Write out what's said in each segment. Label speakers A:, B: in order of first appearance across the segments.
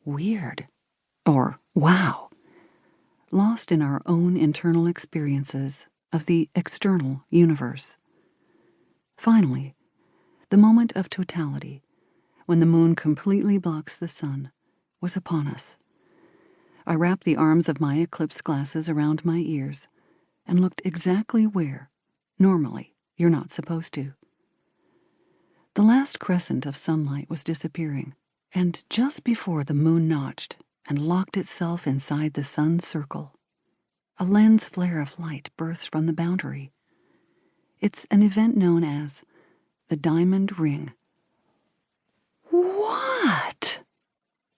A: weird, or wow, lost in our own internal experiences of the external universe. Finally, the moment of totality, when the moon completely blocks the sun, was upon us. I wrapped the arms of my eclipse glasses around my ears and looked exactly where, normally, you're not supposed to. The last crescent of sunlight was disappearing, and just before the moon notched and locked itself inside the sun's circle, a lens flare of light burst from the boundary. It's an event known as the diamond ring. "What?"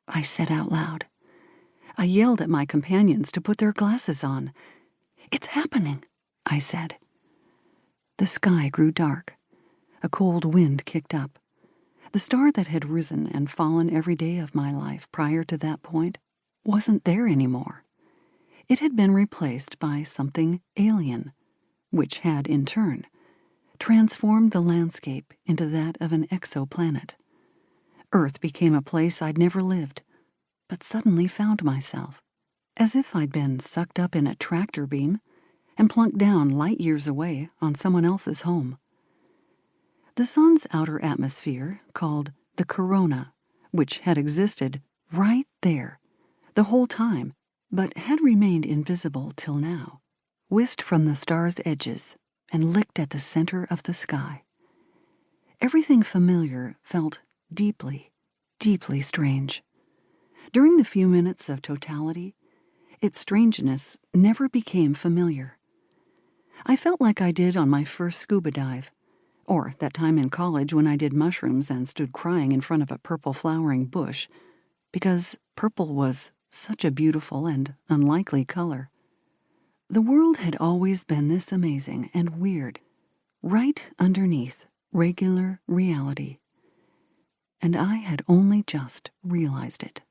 A: I said out loud. I yelled at my companions to put their glasses on. "It's happening," I said. The sky grew dark. A cold wind kicked up. The star that had risen and fallen every day of my life prior to that point wasn't there anymore. It had been replaced by something alien, which had, in turn, transformed the landscape into that of an exoplanet. Earth became a place I'd never lived, but suddenly found myself, as if I'd been sucked up in a tractor beam and plunked down light years away on someone else's home. The sun's outer atmosphere, called the corona, which had existed right there the whole time, but had remained invisible till now, whisked from the star's edges and licked at the center of the sky. Everything familiar felt deeply, deeply strange. During the few minutes of totality, its strangeness never became familiar. I felt like I did on my first scuba dive, or that time in college when I did mushrooms and stood crying in front of a purple flowering bush, because purple was such a beautiful and unlikely color. The world had always been this amazing and weird, right underneath regular reality, and I had only just realized it.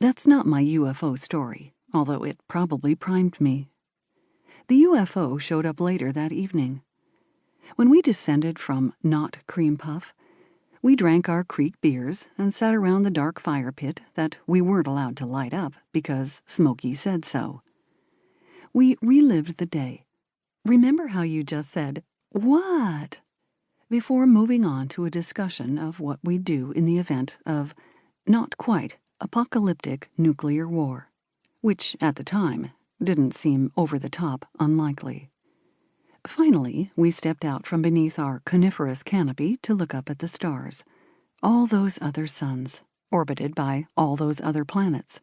A: That's not my UFO story, although it probably primed me. The UFO showed up later that evening. When we descended from Not Cream Puff, we drank our creek beers and sat around the dark fire pit that we weren't allowed to light up because Smokey said so. We relived the day. Remember how you just said, "What?" before moving on to a discussion of what we'd do in the event of not quite apocalyptic nuclear war, which at the time didn't seem over the top unlikely. Finally, we stepped out from beneath our coniferous canopy to look up at the stars, all those other suns, orbited by all those other planets,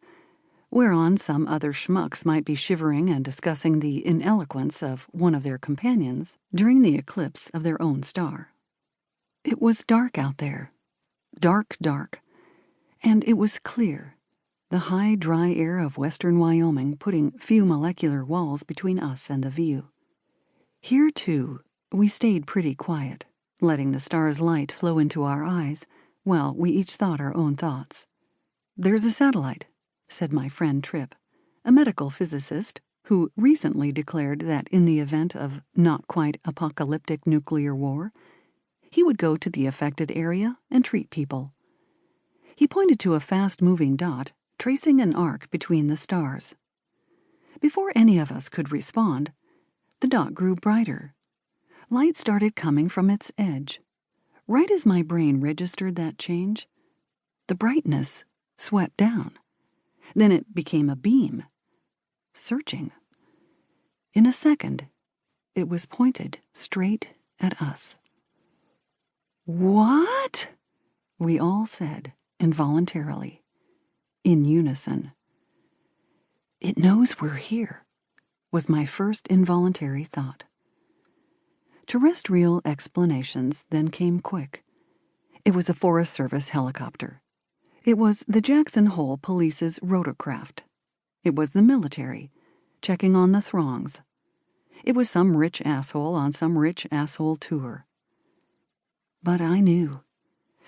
A: whereon some other schmucks might be shivering and discussing the ineloquence of one of their companions during the eclipse of their own star. It was dark out there, dark, dark, and it was clear, the high, dry air of western Wyoming putting few molecular walls between us and the view. Here, too, we stayed pretty quiet, letting the star's light flow into our eyes while we each thought our own thoughts. "There's a satellite," said my friend Tripp, a medical physicist who recently declared that in the event of not quite apocalyptic nuclear war, he would go to the affected area and treat people. He pointed to a fast-moving dot tracing an arc between the stars. Before any of us could respond, the dot grew brighter. Light started coming from its edge. Right as my brain registered that change, the brightness swept down. Then it became a beam, searching. In a second, it was pointed straight at us. "What?" we all said involuntarily, in unison. "It knows we're here," was my first involuntary thought. Terrestrial explanations then came quick. It was a Forest Service helicopter. It was the Jackson Hole Police's rotorcraft. It was the military, checking on the throngs. It was some rich asshole on some rich asshole tour. But I knew,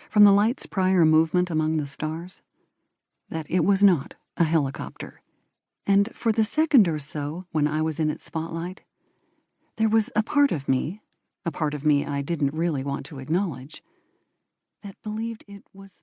A: from the light's prior movement among the stars, that it was not a helicopter. And for the second or so when I was in its spotlight, there was a part of me I didn't really want to acknowledge, that believed it was